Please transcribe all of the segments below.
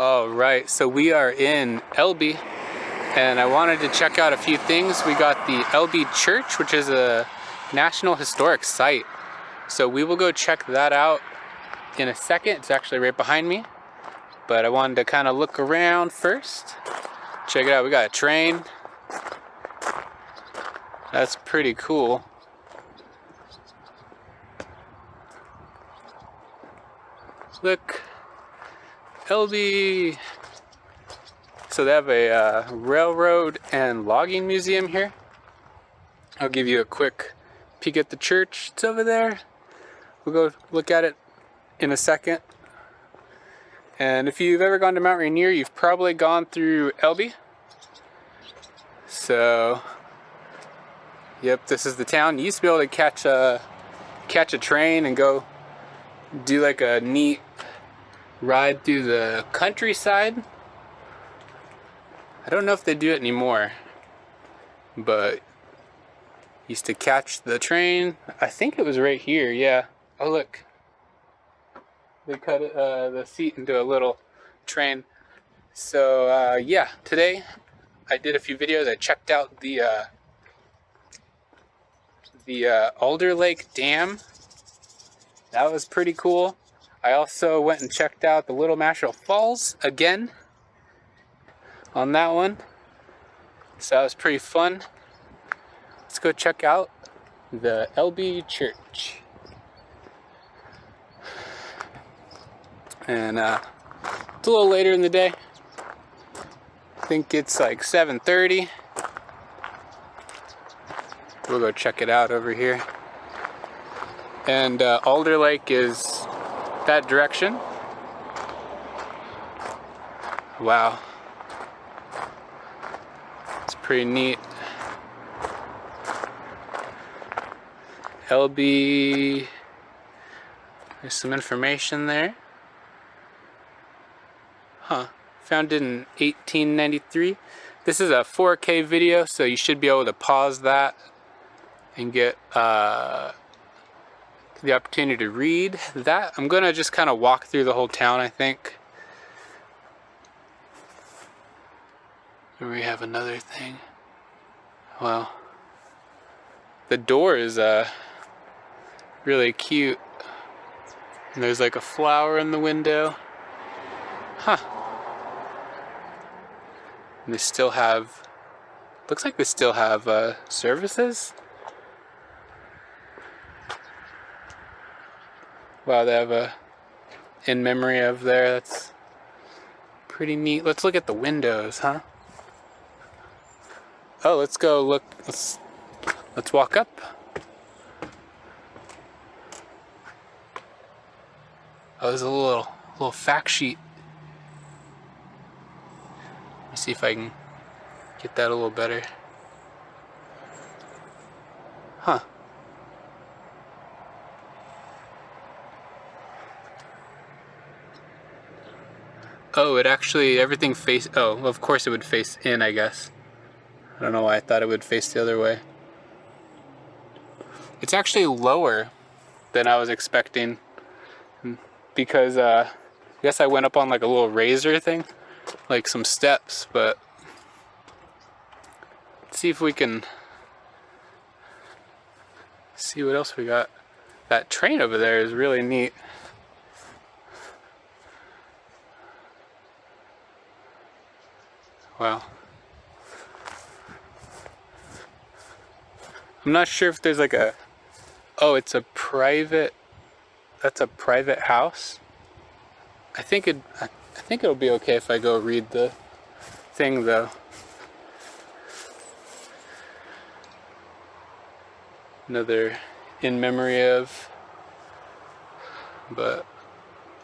All right, so we are in Elbe, and I wanted to check out a few things. We got the Elbe Church, which is a National Historic Site. So we will go check that out in a second. It's actually right behind me, but I wanted to kind of look around first. Check it out, we got a train. That's pretty cool. Look, Elbe. So they have a railroad and logging museum here. I'll give you a quick peek at the church. It's over there. We'll go look at it in a second. And if you've ever gone to Mount Rainier, you've probably gone through Elbe. So, yep, this is the town. You used to be able to catch a train and go do like a neat ride through the countryside. I don't know if they do it anymore, but used to catch the train. I think it was right here, yeah. Oh look, they cut it, the seat into a little train. So yeah, today I did a few videos. I checked out the Alder Lake Dam. That was pretty cool. I also went and checked out the Little Mashaw Falls again on that one. So that was pretty fun. Let's go check out the Elbe Church. And it's a little later in the day. I think it's like 7:30. We'll go check it out over here. And Alder Lake is that direction. Wow. It's pretty neat. Elbe, there's some information there. Huh, founded in 1893. This is a 4K video, so you should be able to pause that and get the opportunity to read that. I'm gonna just kind of walk through the whole town, I think. Here we have another thing. Well, the door is really cute. And there's like a flower in the window. Huh. And they still have, looks like they still have services. Wow, they have a in memory of there. That's pretty neat. Let's look at the windows, huh? Oh, let's go look. Let's walk up. Oh, there's a little fact sheet. Let me see if I can get that a little better. Huh. Oh, it actually, everything face, oh, of course it would face in, I guess. I don't know why I thought it would face the other way. It's actually lower than I was expecting, because I guess I went up on like a little razor thing, like some steps, but let's see if we can see what else we got. That train over there is really neat. Wow. I'm not sure if there's like a, oh, it's a private, that's a private house. I think it'll be okay if I go read the thing though. Another in memory of, but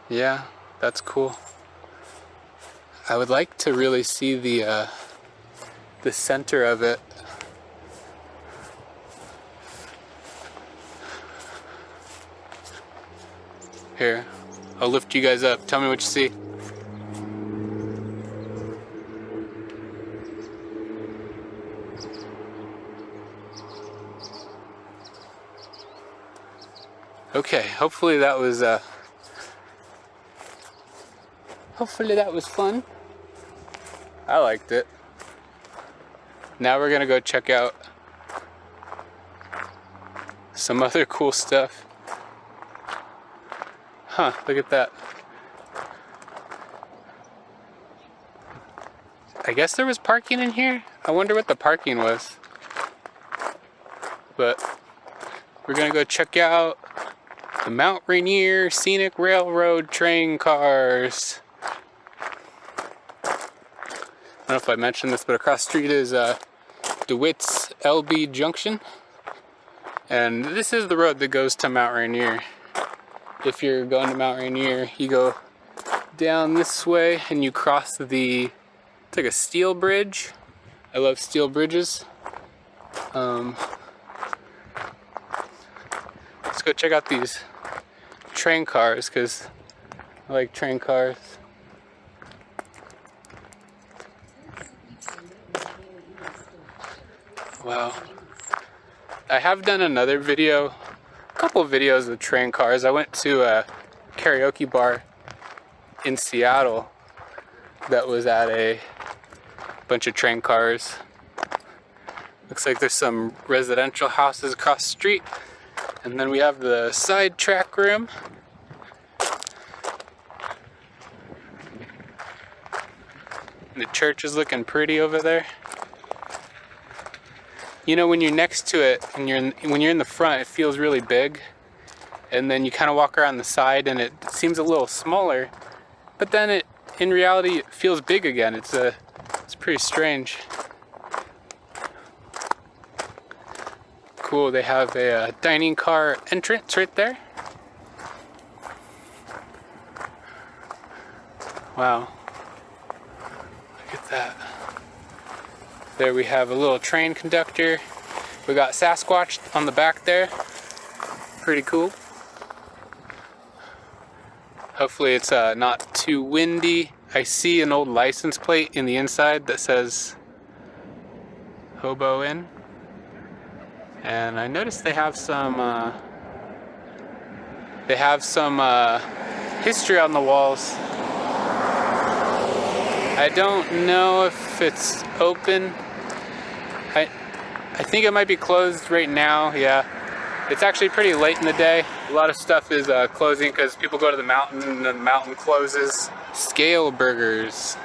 yeah, that's cool. I would like to really see the center of it. Here, I'll lift you guys up. Tell me what you see. Okay, hopefully that was hopefully that was fun. I liked it. Now we're gonna go check out some other cool stuff. Huh, look at that. I guess there was parking in here? I wonder what the parking was. But we're gonna go check out the Mount Rainier Scenic Railroad train cars. I don't know if I mentioned this, but across the street is DeWitt's Elbe Junction. And this is the road that goes to Mount Rainier. If you're going to Mount Rainier, you go down this way and you cross it's like a steel bridge. I love steel bridges. Let's go check out these train cars because I like train cars. Wow. I have done another video, a couple of videos of train cars. I went to a karaoke bar in Seattle that was at a bunch of train cars. Looks like there's some residential houses across the street. And then we have the side track room. And the church is looking pretty over there. You know, when you're next to it and when you're in the front, it feels really big. And then you kind of walk around the side and it seems a little smaller. But then in reality, it feels big again. It's pretty strange. Cool, they have a dining car entrance right there. Wow. Look at that. There we have a little train conductor. We got Sasquatch on the back there. Pretty cool. Hopefully it's not too windy. I see an old license plate in the inside that says Hobo Inn. And I noticed they have some history on the walls. I don't know if it's open. I think it might be closed right now, yeah. It's actually pretty late in the day. A lot of stuff is closing because people go to the mountain and the mountain closes. Scale burgers.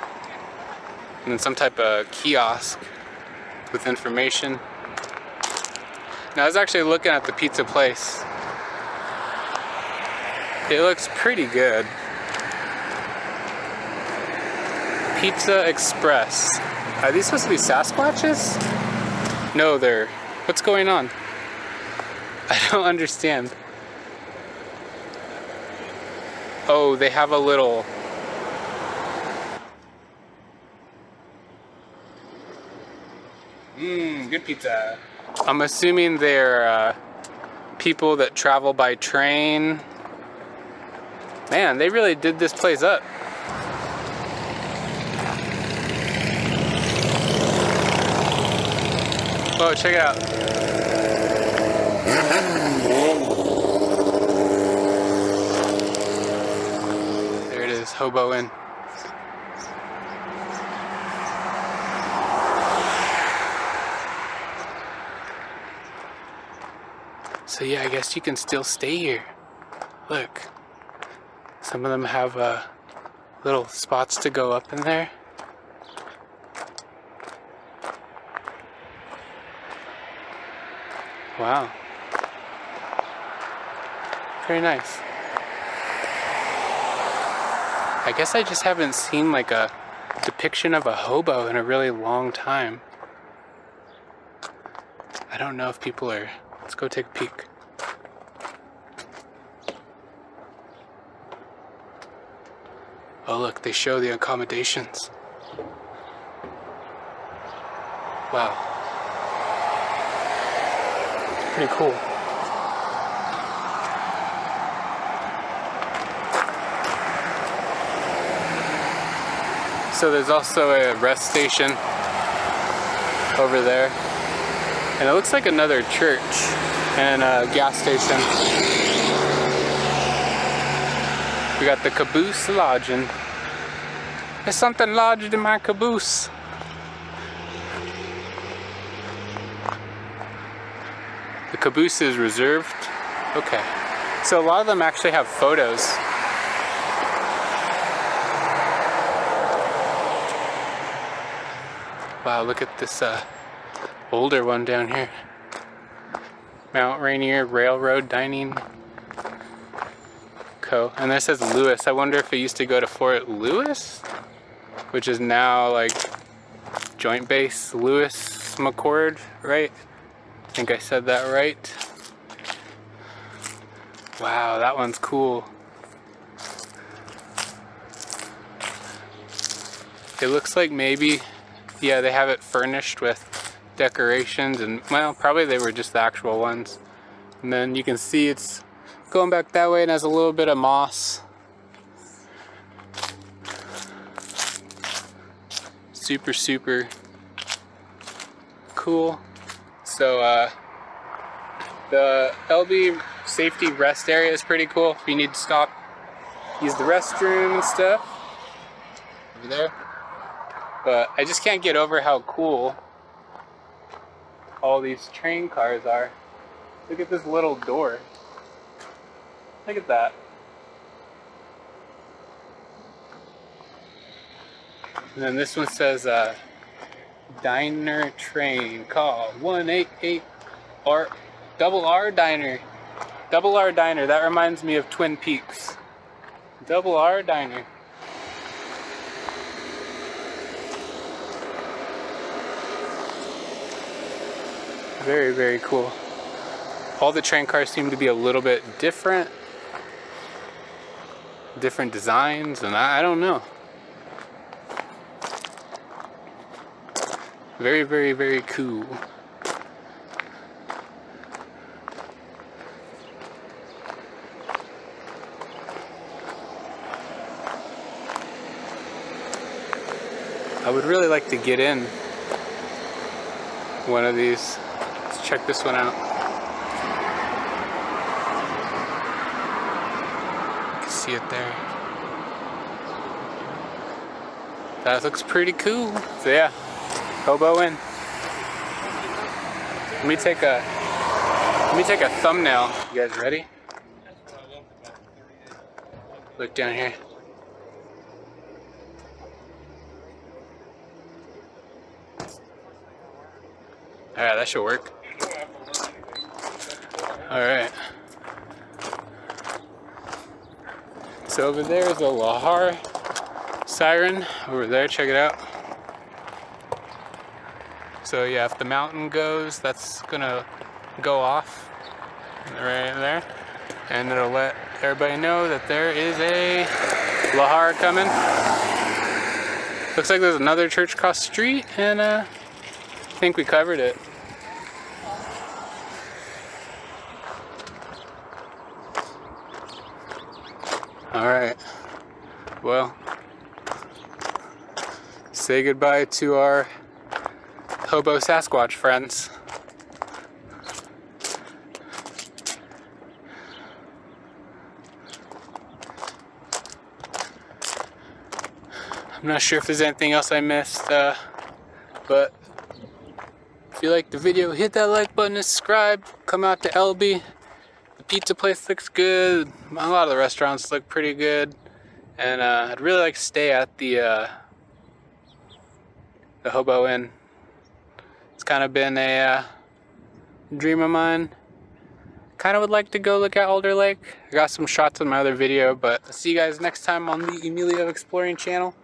And then some type of kiosk with information. Now I was actually looking at the pizza place. It looks pretty good. Pizza Express. Are these supposed to be Sasquatches? No, they're... What's going on? I don't understand. Oh, they have a little... Good pizza. I'm assuming they're people that travel by train. Man, they really did this place up. Oh, check it out. There it is, Hobo Inn. So yeah, I guess you can still stay here. Look. Some of them have little spots to go up in there. Wow. Very nice. I guess I just haven't seen like a depiction of a hobo in a really long time. I don't know if people are... Let's go take a peek. Oh look, they show the accommodations. Wow. Pretty cool. So there's also a rest station over there. And it looks like another church and a gas station. We got the Caboose Lodging. There's something lodged in my caboose. The caboose is reserved. Okay. So a lot of them actually have photos. Wow, look at this older one down here. Mount Rainier Railroad Dining Co. And this says Lewis. I wonder if it used to go to Fort Lewis, which is now like Joint Base Lewis McCord, right? I think I said that right. Wow, that one's cool. It looks like maybe, yeah, they have it furnished with decorations and, well, probably they were just the actual ones. And then you can see it's going back that way and has a little bit of moss. Super, super cool. So, the Elbe safety rest area is pretty cool. If you need to stop, use the restroom and stuff. Over there. But I just can't get over how cool all these train cars are. Look at this little door. Look at that. And then this one says, Diner Train, call 188 R Double R Diner. Double R Diner, that reminds me of Twin Peaks. Double R Diner. Very, very cool. All the train cars seem to be a little bit different. Different designs, and I don't know. Very, very, very cool. I would really like to get in one of these. Let's check this one out. You can see it there. That looks pretty cool. So yeah, Hobo Inn. Let me take a thumbnail. You guys ready? Look down here. Alright, that should work. Alright. So over there is a Lahar siren. Over there, check it out. So yeah, if the mountain goes, that's gonna go off right there. And it'll let everybody know that there is a Lahar coming. Looks like there's another church across the street, and I think we covered it. Alright, well, say goodbye to our Hobo Sasquatch friends. I'm not sure if there's anything else I missed, but if you liked the video, hit that like button and subscribe. Come out to Elbe. The pizza place looks good. A lot of the restaurants look pretty good. And I'd really like to stay at the Hobo Inn. It's kind of been a dream of mine. Kind of would like to go look at Alder Lake. I got some shots on my other video, but I'll see you guys next time on the Emilio Exploring channel.